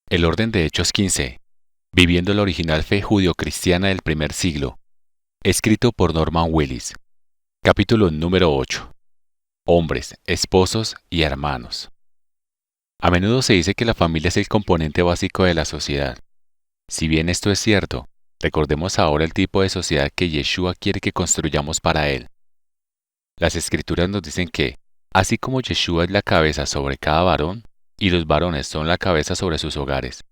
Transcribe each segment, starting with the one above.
El orden de Hechos 15, viviendo la original fe judio-cristiana del primer siglo, escrito por Norman Willis. Capítulo número 8. Hombres, esposos y hermanos. A menudo se dice que la familia es el componente básico de la sociedad. Si bien esto es cierto, recordemos ahora el tipo de sociedad que Yeshua quiere que construyamos para Él. Las Escrituras nos dicen que, así como Yeshua es la cabeza sobre cada varón, y los varones son la cabeza sobre sus hogares.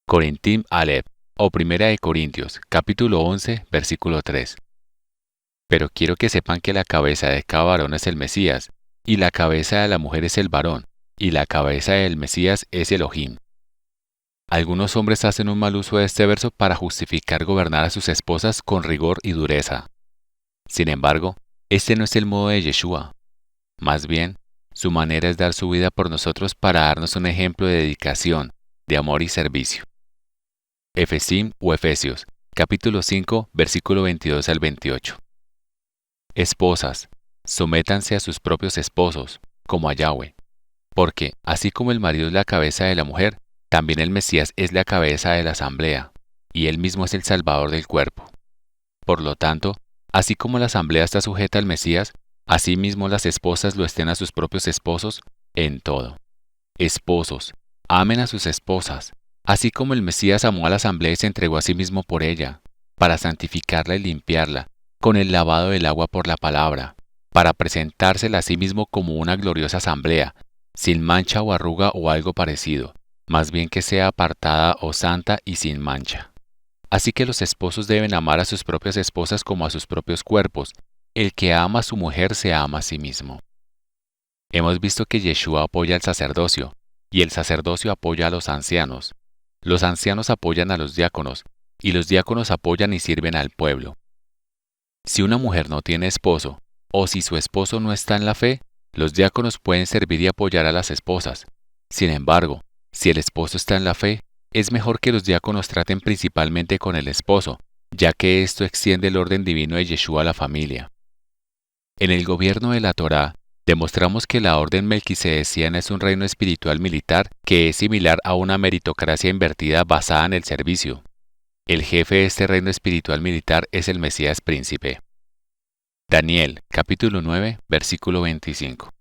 Corintim Aleph, o Primera de Corintios, capítulo 11, versículo 3. Pero quiero que sepan que la cabeza de cada varón es el Mesías, y la cabeza de la mujer es el varón, y la cabeza del Mesías es Elohim. Algunos hombres hacen un mal uso de este verso para justificar gobernar a sus esposas con rigor y dureza. Sin embargo, este no es el modo de Yeshua. Más bien, su manera es dar su vida por nosotros para darnos un ejemplo de dedicación, de amor y servicio. Efesim o Efesios, capítulo 5, versículo 22 al 28. Esposas, sométanse a sus propios esposos, como a Yahweh, porque, así como el marido es la cabeza de la mujer, también el Mesías es la cabeza de la asamblea, y él mismo es el salvador del cuerpo. Por lo tanto, así como la asamblea está sujeta al Mesías, asimismo las esposas lo estén a sus propios esposos en todo. Esposos, amen a sus esposas, así como el Mesías amó a la asamblea y se entregó a sí mismo por ella, para santificarla y limpiarla, con el lavado del agua por la palabra, para presentársela a sí mismo como una gloriosa asamblea, sin mancha o arruga o algo parecido, más bien que sea apartada o santa y sin mancha. Así que los esposos deben amar a sus propias esposas como a sus propios cuerpos. El que ama a su mujer se ama a sí mismo. Hemos visto que Yeshua apoya al sacerdocio, y el sacerdocio apoya a los ancianos. Los ancianos apoyan a los diáconos, y los diáconos apoyan y sirven al pueblo. Si una mujer no tiene esposo, o si su esposo no está en la fe, los diáconos pueden servir y apoyar a las esposas. Sin embargo, si el esposo está en la fe, es mejor que los diáconos traten principalmente con el esposo, ya que esto extiende el orden divino de Yeshua a la familia. En el gobierno de la Torá, demostramos que la orden melquisedeciana es un reino espiritual militar que es similar a una meritocracia invertida basada en el servicio. El jefe de este reino espiritual militar es el Mesías príncipe. Daniel, capítulo 9, versículo 25.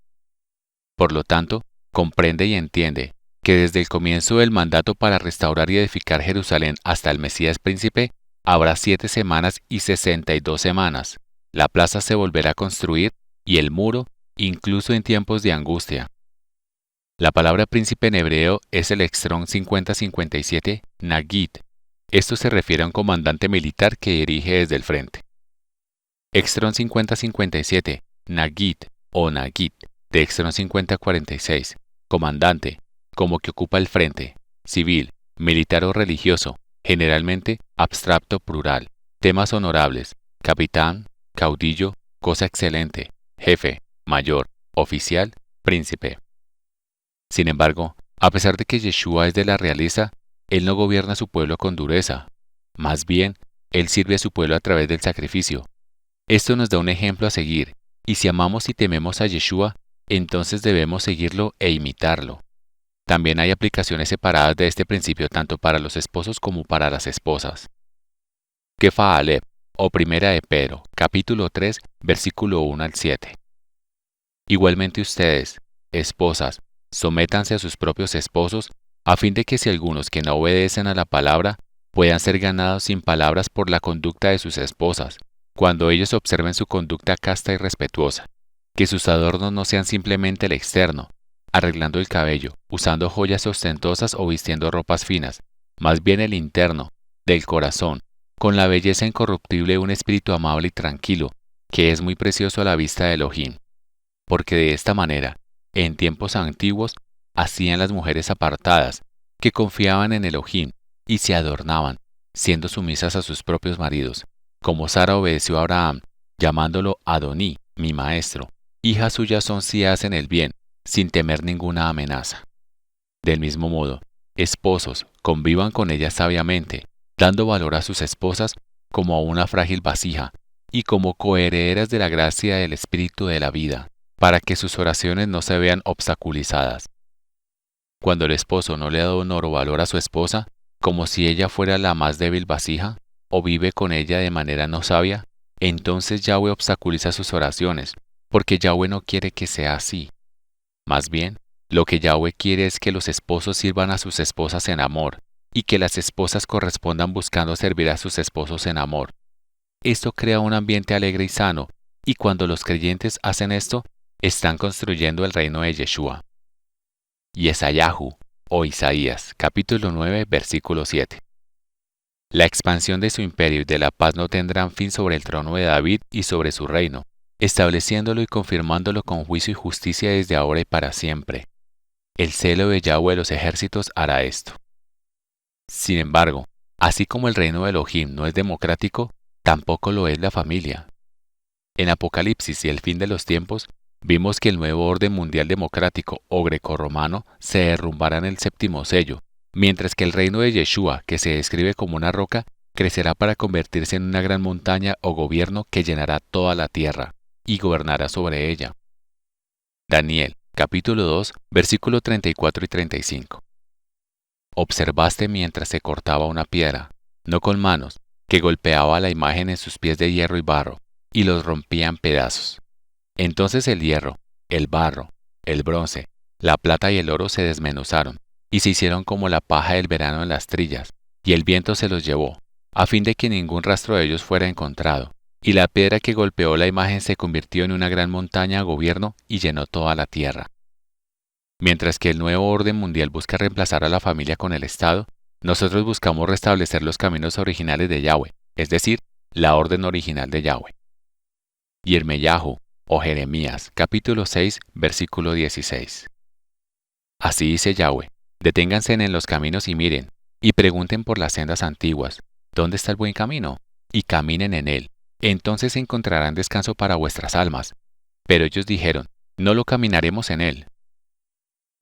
Por lo tanto, comprende y entiende que desde el comienzo del mandato para restaurar y edificar Jerusalén hasta el Mesías príncipe, habrá 7 semanas y 62 semanas. La plaza se volverá a construir y el muro, incluso en tiempos de angustia. La palabra príncipe en hebreo es el Strong 5057 Nagid. Esto se refiere a un comandante militar que dirige desde el frente. Strong 5057 Nagid o Nagid de Strong 5046, comandante, como que ocupa el frente, civil, militar o religioso, generalmente abstracto plural, temas honorables, capitán, caudillo, cosa excelente, jefe, mayor, oficial, príncipe. Sin embargo, a pesar de que Yeshua es de la realeza, él no gobierna a su pueblo con dureza. Más bien, él sirve a su pueblo a través del sacrificio. Esto nos da un ejemplo a seguir, y si amamos y tememos a Yeshua, entonces debemos seguirlo e imitarlo. También hay aplicaciones separadas de este principio tanto para los esposos como para las esposas. Kefa Aleph, o Primera de Pedro, capítulo 3, versículo 1 al 7. Igualmente ustedes, esposas, sométanse a sus propios esposos, a fin de que si algunos que no obedecen a la palabra puedan ser ganados sin palabras por la conducta de sus esposas, cuando ellos observen su conducta casta y respetuosa, que sus adornos no sean simplemente el externo, arreglando el cabello, usando joyas ostentosas o vistiendo ropas finas, más bien el interno, del corazón, con la belleza incorruptible de un espíritu amable y tranquilo, que es muy precioso a la vista de Elohim. Porque de esta manera, en tiempos antiguos, hacían las mujeres apartadas, que confiaban en Elohim y se adornaban, siendo sumisas a sus propios maridos, como Sara obedeció a Abraham, llamándolo Adoní, mi maestro. Hijas suyas son si hacen el bien, sin temer ninguna amenaza. Del mismo modo, esposos, convivan con ellas sabiamente, dando valor a sus esposas como a una frágil vasija, y como coherederas de la gracia del Espíritu de la vida, para que sus oraciones no se vean obstaculizadas. Cuando el esposo no le da honor o valor a su esposa, como si ella fuera la más débil vasija, o vive con ella de manera no sabia, entonces Yahweh obstaculiza sus oraciones, porque Yahweh no quiere que sea así. Más bien, lo que Yahweh quiere es que los esposos sirvan a sus esposas en amor, y que las esposas correspondan buscando servir a sus esposos en amor. Esto crea un ambiente alegre y sano, y cuando los creyentes hacen esto, están construyendo el reino de Yeshua. Yesayahu, o Isaías, capítulo 9, versículo 7. La expansión de su imperio y de la paz no tendrán fin sobre el trono de David y sobre su reino, estableciéndolo y confirmándolo con juicio y justicia desde ahora y para siempre. El celo de Yahweh de los ejércitos hará esto. Sin embargo, así como el reino de Elohim no es democrático, tampoco lo es la familia. En Apocalipsis y el fin de los tiempos, vimos que el nuevo orden mundial democrático o grecorromano se derrumbará en el séptimo sello, mientras que el reino de Yeshua, que se describe como una roca, crecerá para convertirse en una gran montaña o gobierno que llenará toda la tierra y gobernará sobre ella. Daniel, capítulo 2, versículo 34 y 35. Observaste mientras se cortaba una piedra, no con manos, que golpeaba la imagen en sus pies de hierro y barro, y los rompía en pedazos. Entonces el hierro, el barro, el bronce, la plata y el oro se desmenuzaron, y se hicieron como la paja del verano en las trillas, y el viento se los llevó, a fin de que ningún rastro de ellos fuera encontrado, y la piedra que golpeó la imagen se convirtió en una gran montaña a gobierno y llenó toda la tierra. Mientras que el nuevo orden mundial busca reemplazar a la familia con el Estado, nosotros buscamos restablecer los caminos originales de Yahweh, es decir, la orden original de Yahweh. Yirmeyahu, o Jeremías, capítulo 6, versículo 16. Así dice Yahweh, deténganse en los caminos y miren, y pregunten por las sendas antiguas, ¿dónde está el buen camino? Y caminen en él, entonces encontrarán descanso para vuestras almas. Pero ellos dijeron, no lo caminaremos en él.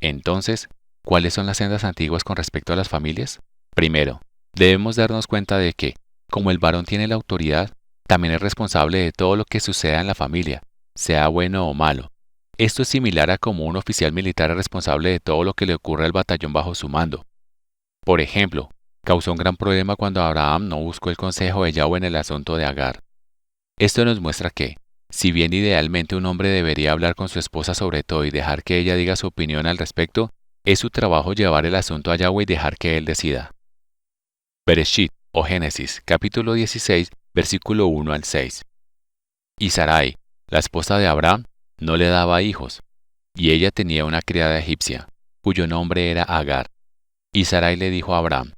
Entonces, ¿cuáles son las sendas antiguas con respecto a las familias? Primero, debemos darnos cuenta de que, como el varón tiene la autoridad, también es responsable de todo lo que suceda en la familia, sea bueno o malo. Esto es similar a como un oficial militar es responsable de todo lo que le ocurre al batallón bajo su mando. Por ejemplo, causó un gran problema cuando Abraham no buscó el consejo de Yahweh en el asunto de Agar. Esto nos muestra que, si bien idealmente un hombre debería hablar con su esposa sobre todo y dejar que ella diga su opinión al respecto, es su trabajo llevar el asunto a Yahweh y dejar que él decida. Bereshit, o Génesis, capítulo 16, versículo 1 al 6. Y Sarai, la esposa de Abraham, no le daba hijos, y ella tenía una criada egipcia, cuyo nombre era Agar. Y Sarai le dijo a Abraham,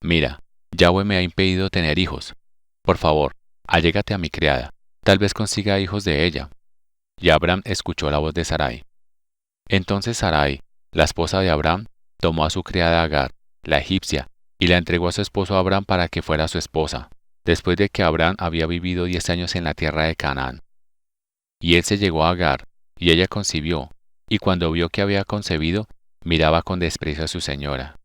mira, Yahweh me ha impedido tener hijos. Por favor, allégate a mi criada, tal vez consiga hijos de ella. Y Abraham escuchó la voz de Sarai. Entonces Sarai, la esposa de Abraham, tomó a su criada Agar, la egipcia, y la entregó a su esposo Abraham para que fuera su esposa, después de que Abraham había vivido 10 años en la tierra de Canaán. Y él se llegó a Agar, y ella concibió, y cuando vio que había concebido, miraba con desprecio a su señora.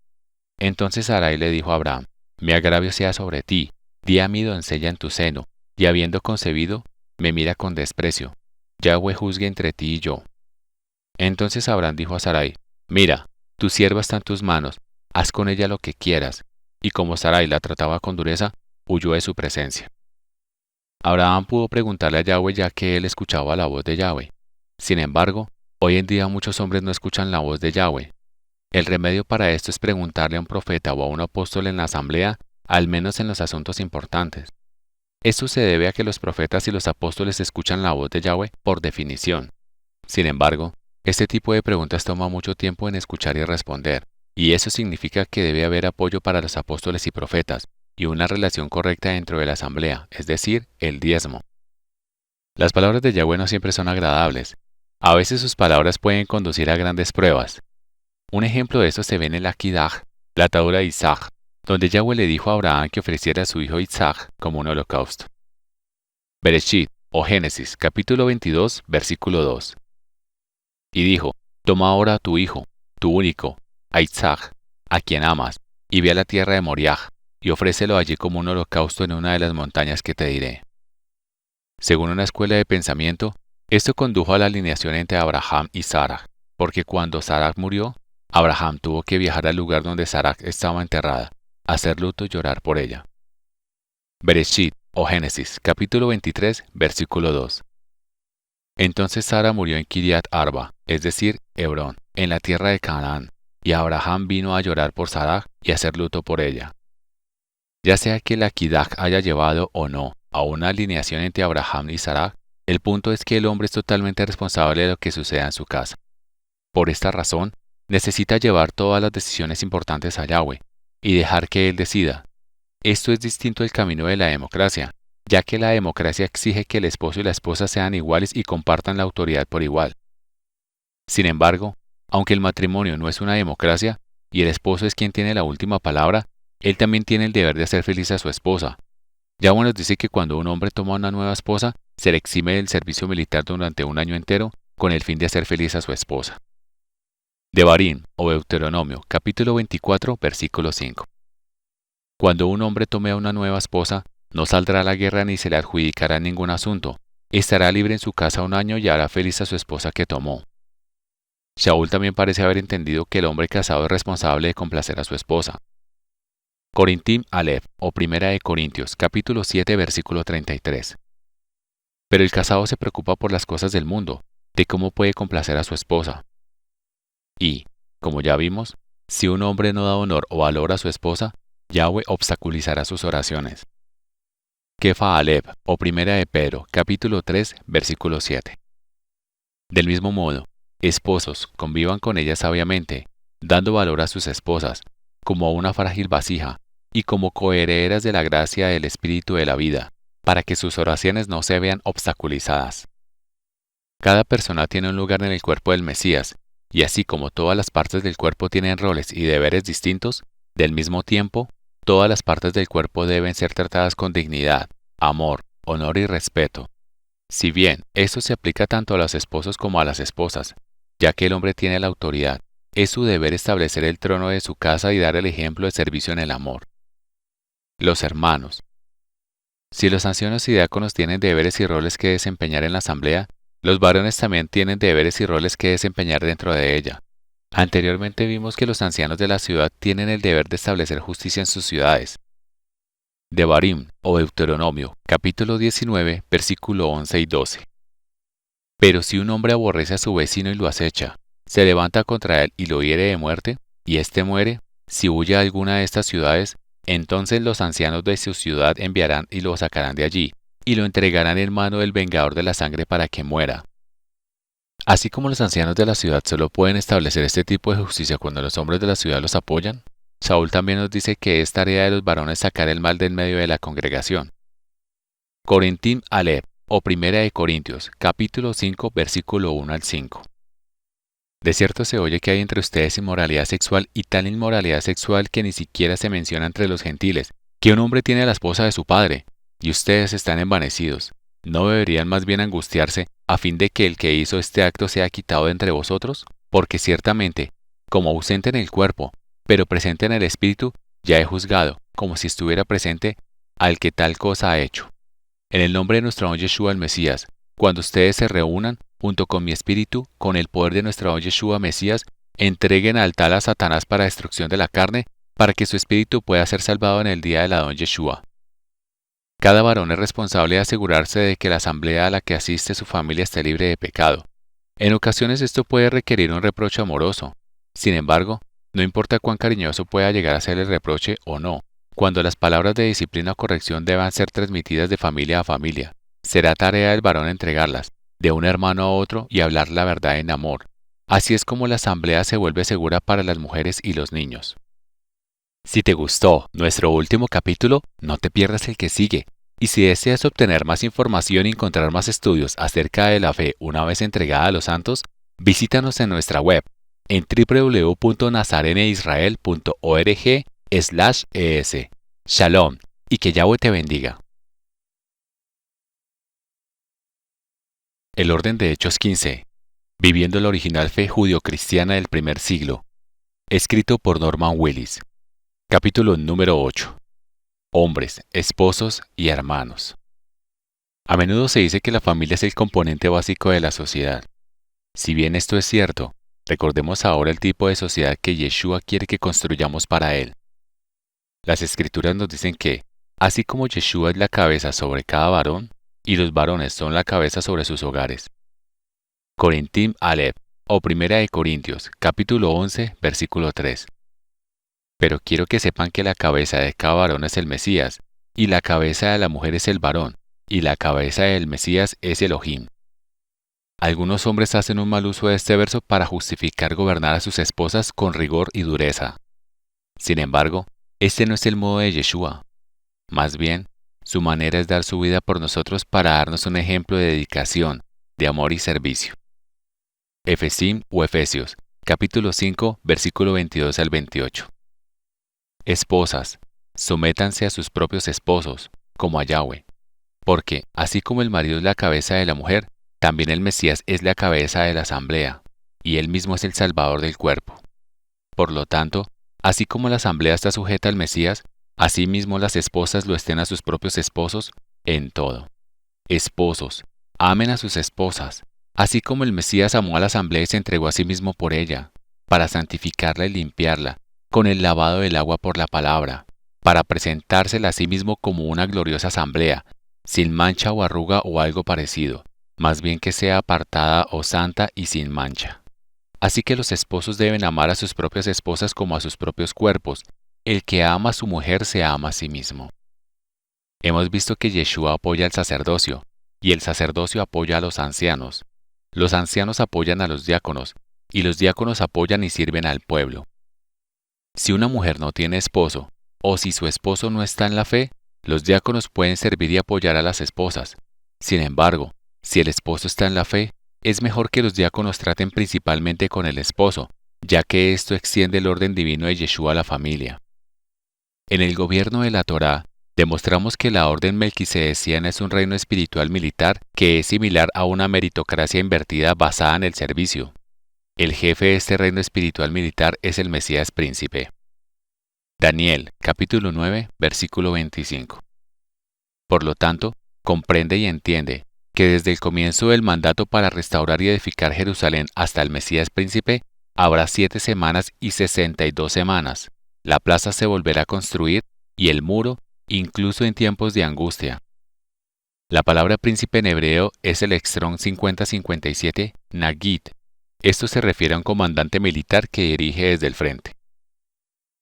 Entonces Sarai le dijo a Abraham, mi agravio sea sobre ti, di a mi doncella en tu seno, y habiendo concebido, me mira con desprecio. Yahweh juzgue entre ti y yo. Entonces Abraham dijo a Sarai, mira, tu sierva está en tus manos, haz con ella lo que quieras. Y como Sarai la trataba con dureza, huyó de su presencia. Abraham pudo preguntarle a Yahweh ya que él escuchaba la voz de Yahweh. Sin embargo, hoy en día muchos hombres no escuchan la voz de Yahweh. El remedio para esto es preguntarle a un profeta o a un apóstol en la asamblea, al menos en los asuntos importantes. Esto se debe a que los profetas y los apóstoles escuchan la voz de Yahweh por definición. Sin embargo, este tipo de preguntas toma mucho tiempo en escuchar y responder, y eso significa que debe haber apoyo para los apóstoles y profetas, y una relación correcta dentro de la asamblea, es decir, el diezmo. Las palabras de Yahweh no siempre son agradables. A veces sus palabras pueden conducir a grandes pruebas. Un ejemplo de esto se ve en el Aquidah, la atadura de Isaac, donde Yahweh le dijo a Abraham que ofreciera a su hijo Isaac como un holocausto. Bereshit, o Génesis, capítulo 22, versículo 2. Y dijo, toma ahora a tu hijo, tu único, a Isaac, a quien amas, y ve a la tierra de Moriah, y ofrécelo allí como un holocausto en una de las montañas que te diré. Según una escuela de pensamiento, esto condujo a la alineación entre Abraham y Sara, porque cuando Sara murió, Abraham tuvo que viajar al lugar donde Sara estaba enterrada, hacer luto y llorar por ella. Bereshit o Génesis, capítulo 23, versículo 2. Entonces Sara murió en Kiriat Arba, es decir, Hebrón, en la tierra de Canaán, y Abraham vino a llorar por Sara y a hacer luto por ella. Ya sea que la Kidaj haya llevado o no a una alineación entre Abraham y Sara, el punto es que el hombre es totalmente responsable de lo que suceda en su casa. Por esta razón, necesita llevar todas las decisiones importantes a Yahweh y dejar que Él decida. Esto es distinto del camino de la democracia, ya que la democracia exige que el esposo y la esposa sean iguales y compartan la autoridad por igual. Sin embargo, aunque el matrimonio no es una democracia y el esposo es quien tiene la última palabra, él también tiene el deber de hacer feliz a su esposa. Yahweh nos dice que cuando un hombre toma una nueva esposa, se le exime del servicio militar durante un año entero con el fin de hacer feliz a su esposa. Devarim o Deuteronomio, capítulo 24, versículo 5. Cuando un hombre tome a una nueva esposa, no saldrá a la guerra ni se le adjudicará ningún asunto. Estará libre en su casa un año y hará feliz a su esposa que tomó. Shaul también parece haber entendido que el hombre casado es responsable de complacer a su esposa. Corintim Aleph o Primera de Corintios, capítulo 7, versículo 33. Pero el casado se preocupa por las cosas del mundo, de cómo puede complacer a su esposa. Y, como ya vimos, si un hombre no da honor o valor a su esposa, Yahweh obstaculizará sus oraciones. Kefa Aleph o Primera de Pedro, capítulo 3, versículo 7. Del mismo modo, esposos, convivan con ellas sabiamente, dando valor a sus esposas, como a una frágil vasija, y como coherederas de la gracia del Espíritu de la vida, para que sus oraciones no se vean obstaculizadas. Cada persona tiene un lugar en el cuerpo del Mesías, y así como todas las partes del cuerpo tienen roles y deberes distintos, del mismo tiempo, todas las partes del cuerpo deben ser tratadas con dignidad, amor, honor y respeto. Si bien esto se aplica tanto a los esposos como a las esposas, ya que el hombre tiene la autoridad, es su deber establecer el trono de su casa y dar el ejemplo de servicio en el amor. Los hermanos. Si los ancianos y diáconos tienen deberes y roles que desempeñar en la asamblea, los varones también tienen deberes y roles que desempeñar dentro de ella. Anteriormente vimos que los ancianos de la ciudad tienen el deber de establecer justicia en sus ciudades. Devarim o Deuteronomio, capítulo 19, versículo 11 y 12. Pero si un hombre aborrece a su vecino y lo acecha, se levanta contra él y lo hiere de muerte, y éste muere, si huye a alguna de estas ciudades, entonces los ancianos de su ciudad enviarán y lo sacarán de allí, y lo entregarán en mano del vengador de la sangre para que muera. Así como los ancianos de la ciudad solo pueden establecer este tipo de justicia cuando los hombres de la ciudad los apoyan, Saúl también nos dice que es tarea de los varones sacar el mal del medio de la congregación. Corintim Aleph o Primera de Corintios, capítulo 5, versículo 1 al 5. De cierto se oye que hay entre ustedes inmoralidad sexual y tal inmoralidad sexual que ni siquiera se menciona entre los gentiles, que un hombre tiene a la esposa de su padre, y ustedes están envanecidos. ¿No deberían más bien angustiarse a fin de que el que hizo este acto sea quitado de entre vosotros? Porque ciertamente, como ausente en el cuerpo, pero presente en el espíritu, ya he juzgado, como si estuviera presente, al que tal cosa ha hecho. En el nombre de nuestro don Yeshua el Mesías, cuando ustedes se reúnan, junto con mi espíritu, con el poder de nuestro don Yeshua Mesías, entreguen al tal a Satanás para destrucción de la carne, para que su espíritu pueda ser salvado en el día de la don Yeshua. Cada varón es responsable de asegurarse de que la asamblea a la que asiste su familia esté libre de pecado. En ocasiones esto puede requerir un reproche amoroso. Sin embargo, no importa cuán cariñoso pueda llegar a ser el reproche o no, cuando las palabras de disciplina o corrección deban ser transmitidas de familia a familia, será tarea del varón entregarlas, de un hermano a otro y hablar la verdad en amor. Así es como la asamblea se vuelve segura para las mujeres y los niños. Si te gustó nuestro último capítulo, no te pierdas el que sigue. Y si deseas obtener más información y encontrar más estudios acerca de la fe una vez entregada a los santos, visítanos en nuestra web en www.nazareneisrael.org/es. Shalom y que Yahweh te bendiga. El orden de Hechos 15. Viviendo la original fe judio-cristiana del primer siglo. Escrito por Norman Willis. Capítulo número 8. hombres, esposos y hermanos. A menudo se dice que la familia es el componente básico de la sociedad. Si bien esto es cierto, recordemos ahora el tipo de sociedad que Yeshua quiere que construyamos para él. Las escrituras nos dicen que, así como Yeshua es la cabeza sobre cada varón, y los varones son la cabeza sobre sus hogares. Corintim Aleph, o Primera de Corintios, capítulo 11, versículo 3. Pero quiero que sepan que la cabeza de cada varón es el Mesías, y la cabeza de la mujer es el varón, y la cabeza del Mesías es Elohim. Algunos hombres hacen un mal uso de este verso para justificar gobernar a sus esposas con rigor y dureza. Sin embargo, este no es el modo de Yeshua. Más bien, su manera es dar su vida por nosotros para darnos un ejemplo de dedicación, de amor y servicio. Efesim o Efesios, capítulo 5, versículo 22 al 28. Esposas, sométanse a sus propios esposos, como a Yahweh. Porque, así como el marido es la cabeza de la mujer, también el Mesías es la cabeza de la asamblea, y él mismo es el salvador del cuerpo. Por lo tanto, así como la asamblea está sujeta al Mesías, asimismo las esposas lo estén a sus propios esposos en todo. Esposos, amen a sus esposas, así como el Mesías amó a la asamblea y se entregó a sí mismo por ella, para santificarla y limpiarla, con el lavado del agua por la palabra, para presentársela a sí mismo como una gloriosa asamblea, sin mancha o arruga o algo parecido, más bien que sea apartada o santa y sin mancha. Así que los esposos deben amar a sus propias esposas como a sus propios cuerpos. El que ama a su mujer se ama a sí mismo. Hemos visto que Yeshua apoya al sacerdocio, y el sacerdocio apoya a los ancianos. Los ancianos apoyan a los diáconos, y los diáconos apoyan y sirven al pueblo. Si una mujer no tiene esposo, o si su esposo no está en la fe, los diáconos pueden servir y apoyar a las esposas. Sin embargo, si el esposo está en la fe, es mejor que los diáconos traten principalmente con el esposo, ya que esto extiende el orden divino de Yeshua a la familia. En el gobierno de la Torá, demostramos que la orden melquisedeciana es un reino espiritual militar que es similar a una meritocracia invertida basada en el servicio. El jefe de este reino espiritual militar es el Mesías príncipe. Daniel, capítulo 9, versículo 25. Por lo tanto, comprende y entiende que desde el comienzo del mandato para restaurar y edificar Jerusalén hasta el Mesías príncipe, habrá 7 semanas y 62 semanas. La plaza se volverá a construir y el muro, incluso en tiempos de angustia. La palabra príncipe en hebreo es el Strong 5057 Nagid. Esto se refiere a un comandante militar que dirige desde el frente.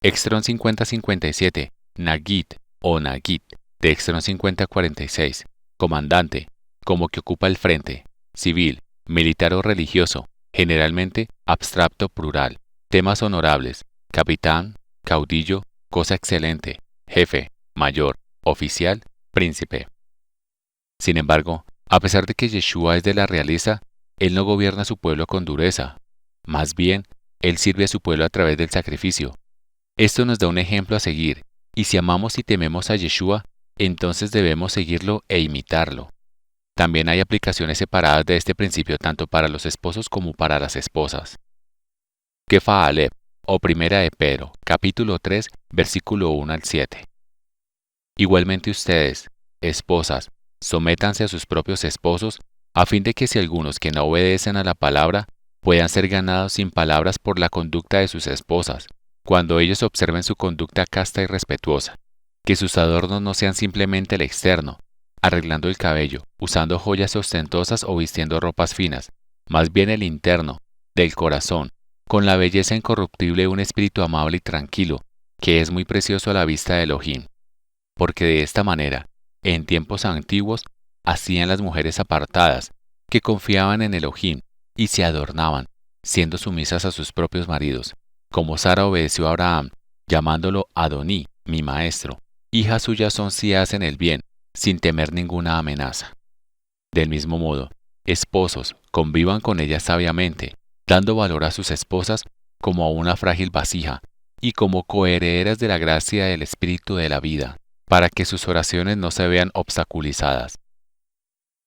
Strong 5057 Nagid o Nagid de Strong 5046, comandante, como que ocupa el frente, civil, militar o religioso, generalmente abstracto plural, temas honorables, capitán, caudillo, cosa excelente, jefe, mayor, oficial, príncipe. Sin embargo, a pesar de que Yeshua es de la realeza, él no gobierna a su pueblo con dureza. Más bien, él sirve a su pueblo a través del sacrificio. Esto nos da un ejemplo a seguir, y si amamos y tememos a Yeshua, entonces debemos seguirlo e imitarlo. También hay aplicaciones separadas de este principio tanto para los esposos como para las esposas. Kefa Aleph, o Primera de Pedro, capítulo 3, versículo 1 al 7. Igualmente ustedes, esposas, sométanse a sus propios esposos, a fin de que si algunos que no obedecen a la palabra puedan ser ganados sin palabras por la conducta de sus esposas, cuando ellos observen su conducta casta y respetuosa, que sus adornos no sean simplemente el externo, arreglando el cabello, usando joyas ostentosas o vistiendo ropas finas, más bien el interno, del corazón, con la belleza incorruptible de un espíritu amable y tranquilo, que es muy precioso a la vista de Elohim. Porque de esta manera, en tiempos antiguos, hacían las mujeres apartadas, que confiaban en Elohim y se adornaban, siendo sumisas a sus propios maridos, como Sara obedeció a Abraham, llamándolo Adoní, mi maestro. Hijas suyas son si hacen el bien, sin temer ninguna amenaza. Del mismo modo, esposos, convivan con ellas sabiamente, dando valor a sus esposas como a una frágil vasija y como coherederas de la gracia del Espíritu de la vida, para que sus oraciones no se vean obstaculizadas.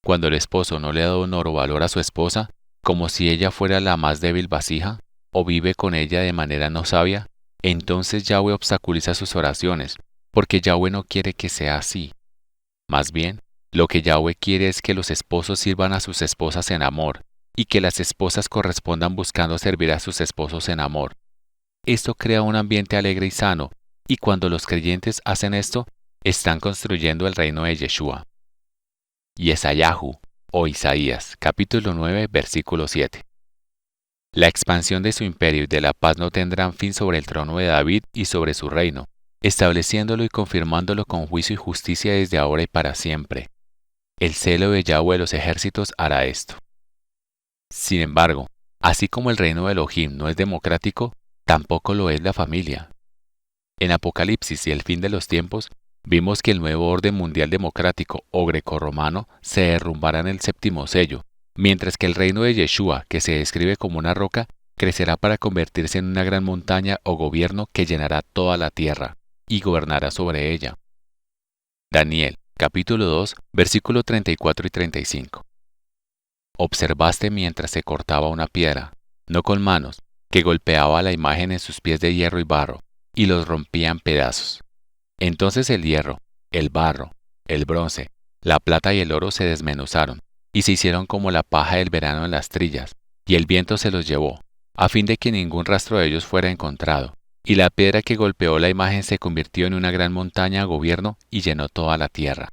Cuando el esposo no le da honor o valor a su esposa, como si ella fuera la más débil vasija, o vive con ella de manera no sabia, entonces Yahweh obstaculiza sus oraciones, porque Yahweh no quiere que sea así. Más bien, lo que Yahweh quiere es que los esposos sirvan a sus esposas en amor, y que las esposas correspondan buscando servir a sus esposos en amor. Esto crea un ambiente alegre y sano, y cuando los creyentes hacen esto, están construyendo el reino de Yeshua. Yesayahu, o Isaías, capítulo 9, versículo 7. La expansión de su imperio y de la paz no tendrán fin sobre el trono de David y sobre su reino, estableciéndolo y confirmándolo con juicio y justicia desde ahora y para siempre. El celo de Yahweh de los ejércitos hará esto. Sin embargo, así como el reino de Elohim no es democrático, tampoco lo es la familia. En Apocalipsis y el fin de los tiempos, vimos que el nuevo orden mundial democrático o grecorromano se derrumbará en el séptimo sello, mientras que el reino de Yeshua, que se describe como una roca, crecerá para convertirse en una gran montaña o gobierno que llenará toda la tierra y gobernará sobre ella. Daniel, capítulo 2, versículo 34 y 35. Observaste mientras se cortaba una piedra, no con manos, que golpeaba la imagen en sus pies de hierro y barro, y los rompía en pedazos. Entonces el hierro, el barro, el bronce, la plata y el oro se desmenuzaron, y se hicieron como la paja del verano en las trillas, y el viento se los llevó, a fin de que ningún rastro de ellos fuera encontrado, y la piedra que golpeó la imagen se convirtió en una gran montaña a gobierno y llenó toda la tierra.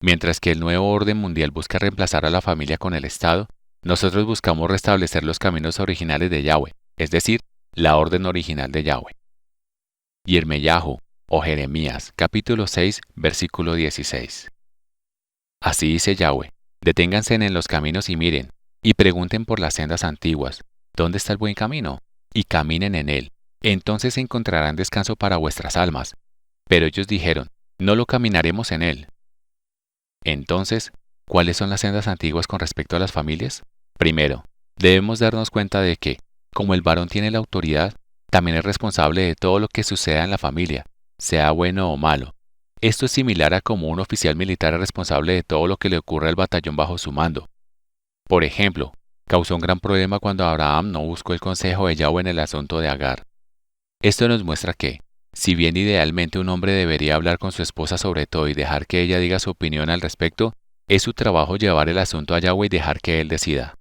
Mientras que el nuevo orden mundial busca reemplazar a la familia con el Estado, nosotros buscamos restablecer los caminos originales de Yahweh, es decir, la orden original de Yahweh. Yirmeyahu, o Jeremías, capítulo 6, versículo 16. Así dice Yahweh, deténganse en los caminos y miren, y pregunten por las sendas antiguas, ¿dónde está el buen camino? Y caminen en él, entonces encontrarán descanso para vuestras almas. Pero ellos dijeron, no lo caminaremos en él. Entonces, ¿cuáles son las sendas antiguas con respecto a las familias? Primero, debemos darnos cuenta de que, como el varón tiene la autoridad, también es responsable de todo lo que suceda en la familia, sea bueno o malo. Esto es similar a como un oficial militar es responsable de todo lo que le ocurre al batallón bajo su mando. Por ejemplo, causó un gran problema cuando Abraham no buscó el consejo de Yahweh en el asunto de Agar. Esto nos muestra que, si bien idealmente un hombre debería hablar con su esposa sobre todo y dejar que ella diga su opinión al respecto, es su trabajo llevar el asunto a Yahweh y dejar que él decida.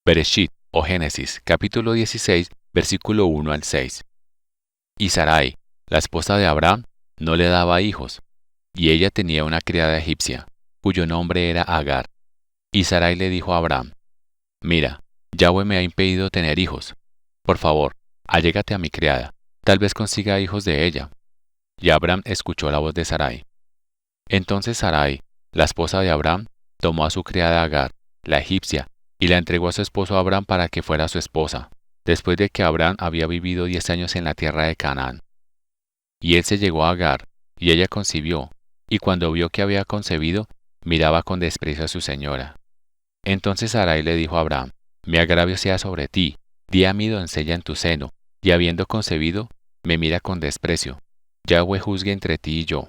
Bereshit, o Génesis, capítulo 16, versículo 1 al 6. Y Sarai, la esposa de Abraham, no le daba hijos, y ella tenía una criada egipcia, cuyo nombre era Agar. Y Sarai le dijo a Abraham, mira, Yahweh me ha impedido tener hijos. Por favor, allégate a mi criada, tal vez consiga hijos de ella. Y Abraham escuchó la voz de Sarai. Entonces Sarai, la esposa de Abraham, tomó a su criada Agar, la egipcia, y la entregó a su esposo Abraham para que fuera su esposa, después de que Abraham había vivido 10 años en la tierra de Canaán. Y él se llegó a Agar, y ella concibió, y cuando vio que había concebido, miraba con desprecio a su señora. Entonces Sarai le dijo a Abraham, mi agravio sea sobre ti, di a mi doncella en tu seno, y habiendo concebido, me mira con desprecio. Yahweh juzgue entre ti y yo.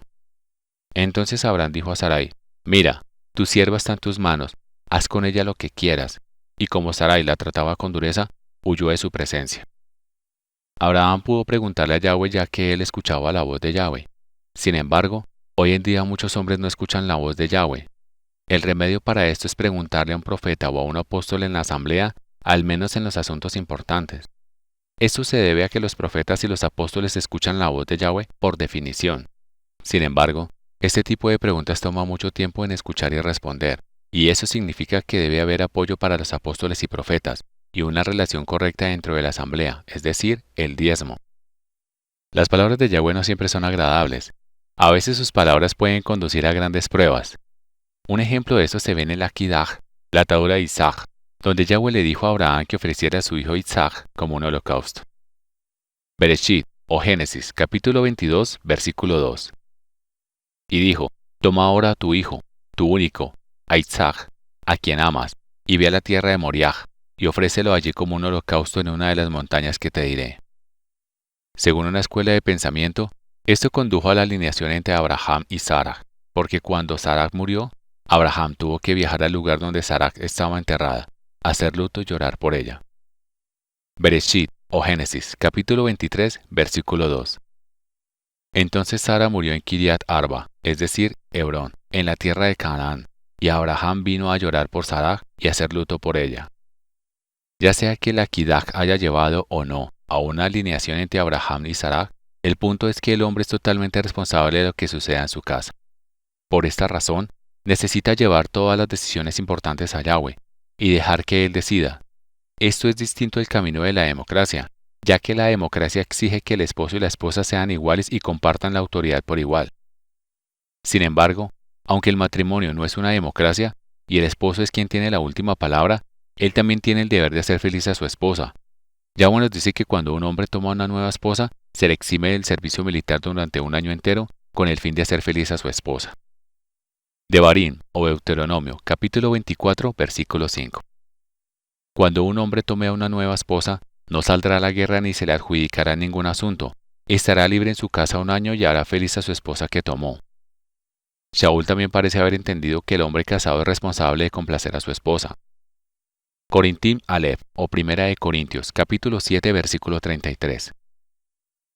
Entonces Abraham dijo a Sarai, mira, tu sierva está en tus manos, haz con ella lo que quieras. Y como Sarai la trataba con dureza, huyó de su presencia. Abraham pudo preguntarle a Yahweh ya que él escuchaba la voz de Yahweh. Sin embargo, hoy en día muchos hombres no escuchan la voz de Yahweh. El remedio para esto es preguntarle a un profeta o a un apóstol en la asamblea, al menos en los asuntos importantes. Esto se debe a que los profetas y los apóstoles escuchan la voz de Yahweh por definición. Sin embargo, este tipo de preguntas toma mucho tiempo en escuchar y responder, y eso significa que debe haber apoyo para los apóstoles y profetas, y una relación correcta dentro de la asamblea, es decir, el diezmo. Las palabras de Yahweh no siempre son agradables. A veces sus palabras pueden conducir a grandes pruebas. Un ejemplo de esto se ve en el Aquidah, la atadura de Isaac, donde Yahweh le dijo a Abraham que ofreciera a su hijo Isaac como un holocausto. Bereshit, o Génesis, capítulo 22, versículo 2. Y dijo, toma ahora a tu hijo, tu único, a Isaac, a quien amas, y ve a la tierra de Moriah, y ofrécelo allí como un holocausto en una de las montañas que te diré. Según una escuela de pensamiento, esto condujo a la alineación entre Abraham y Sara, porque cuando Sara murió, Abraham tuvo que viajar al lugar donde Sara estaba enterrada, hacer luto y llorar por ella. Bereshit, o Génesis, capítulo 23, versículo 2. Entonces Sara murió en Kiriat Arba, es decir, Hebrón, en la tierra de Canaán, y Abraham vino a llorar por Sara y a hacer luto por ella. Ya sea que la Kidaj haya llevado o no a una alineación entre Abraham y Sara, el punto es que el hombre es totalmente responsable de lo que suceda en su casa. Por esta razón, necesita llevar todas las decisiones importantes a Yahweh y dejar que Él decida. Esto es distinto del camino de la democracia, ya que la democracia exige que el esposo y la esposa sean iguales y compartan la autoridad por igual. Sin embargo, aunque el matrimonio no es una democracia y el esposo es quien tiene la última palabra, él también tiene el deber de hacer feliz a su esposa. Yahweh nos dice que cuando un hombre toma una nueva esposa, se le exime del servicio militar durante un año entero con el fin de hacer feliz a su esposa. Devarim o Deuteronomio, capítulo 24, versículo 5. Cuando un hombre tome a una nueva esposa, no saldrá a la guerra ni se le adjudicará ningún asunto. Estará libre en su casa un año y hará feliz a su esposa que tomó. Shaul también parece haber entendido que el hombre casado es responsable de complacer a su esposa. Corintim Aleph o Primera de Corintios, capítulo 7, versículo 33.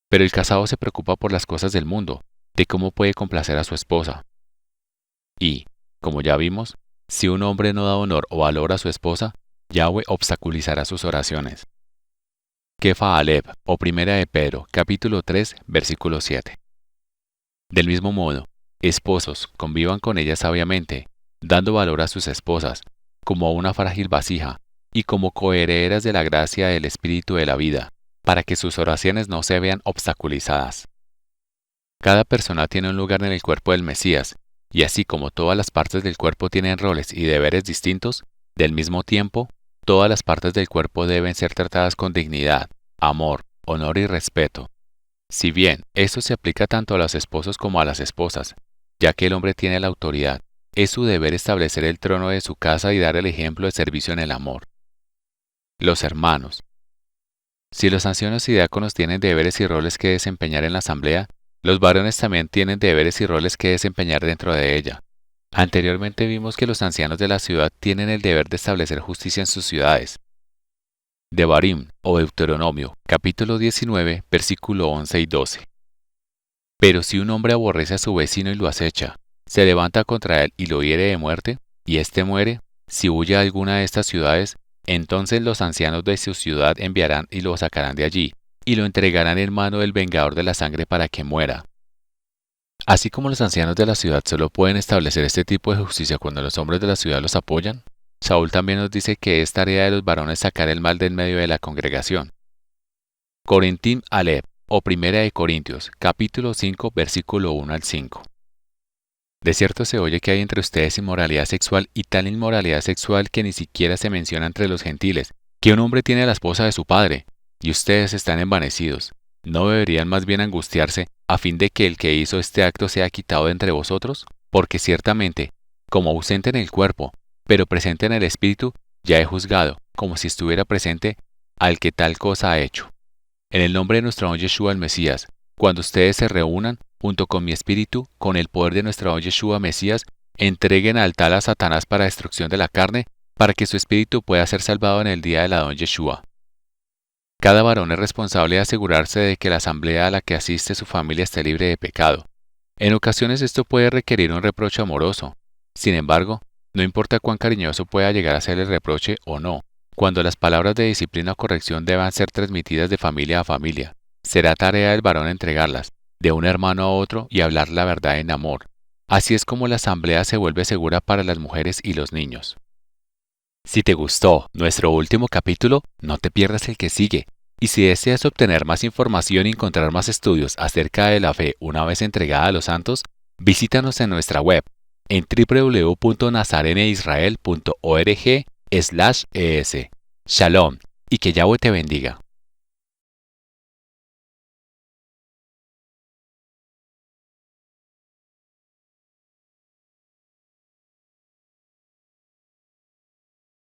Pero el casado se preocupa por las cosas del mundo, de cómo puede complacer a su esposa. Y, como ya vimos, si un hombre no da honor o valor a su esposa, Yahweh obstaculizará sus oraciones. Kefa Aleph o Primera de Pedro, capítulo 3, versículo 7. Del mismo modo, esposos, convivan con ellas sabiamente, dando valor a sus esposas, como a una frágil vasija, y como coherederas de la gracia del Espíritu de la vida, para que sus oraciones no se vean obstaculizadas. Cada persona tiene un lugar en el cuerpo del Mesías, y así como todas las partes del cuerpo tienen roles y deberes distintos, del mismo tiempo, todas las partes del cuerpo deben ser tratadas con dignidad, amor, honor y respeto. Si bien esto se aplica tanto a los esposos como a las esposas, ya que el hombre tiene la autoridad, es su deber establecer el trono de su casa y dar el ejemplo de servicio en el amor. Los hermanos. Si los ancianos y diáconos tienen deberes y roles que desempeñar en la asamblea, los varones también tienen deberes y roles que desempeñar dentro de ella. Anteriormente vimos que los ancianos de la ciudad tienen el deber de establecer justicia en sus ciudades. Devarim o Deuteronomio, capítulo 19, versículo 11 y 12. Pero si un hombre aborrece a su vecino y lo acecha, se levanta contra él y lo hiere de muerte, y éste muere, si huye a alguna de estas ciudades, entonces los ancianos de su ciudad enviarán y lo sacarán de allí, y lo entregarán en mano del vengador de la sangre para que muera. Así como los ancianos de la ciudad solo pueden establecer este tipo de justicia cuando los hombres de la ciudad los apoyan, Saúl también nos dice que es tarea de los varones sacar el mal de en medio de la congregación. Corintim Aleph o Primera de Corintios, capítulo 5, versículo 1 al 5. De cierto se oye que hay entre ustedes inmoralidad sexual y tal inmoralidad sexual que ni siquiera se menciona entre los gentiles, que un hombre tiene a la esposa de su padre, y ustedes están envanecidos. ¿No deberían más bien angustiarse a fin de que el que hizo este acto sea quitado de entre vosotros? Porque ciertamente, como ausente en el cuerpo, pero presente en el espíritu, ya he juzgado, como si estuviera presente, al que tal cosa ha hecho. En el nombre de nuestro don Yeshua el Mesías, cuando ustedes se reúnan, junto con mi espíritu, con el poder de nuestro don Yeshua Mesías, entreguen al tal a Satanás para destrucción de la carne, para que su espíritu pueda ser salvado en el día de la don Yeshua. Cada varón es responsable de asegurarse de que la asamblea a la que asiste su familia esté libre de pecado. En ocasiones esto puede requerir un reproche amoroso. Sin embargo, no importa cuán cariñoso pueda llegar a ser el reproche o no, cuando las palabras de disciplina o corrección deban ser transmitidas de familia a familia, será tarea del varón entregarlas, de un hermano a otro y hablar la verdad en amor. Así es como la asamblea se vuelve segura para las mujeres y los niños. Si te gustó nuestro último capítulo, no te pierdas el que sigue. Y si deseas obtener más información y encontrar más estudios acerca de la fe una vez entregada a los santos, visítanos en nuestra web en www.nazareneisrael.org/es. Shalom y que Yahweh te bendiga.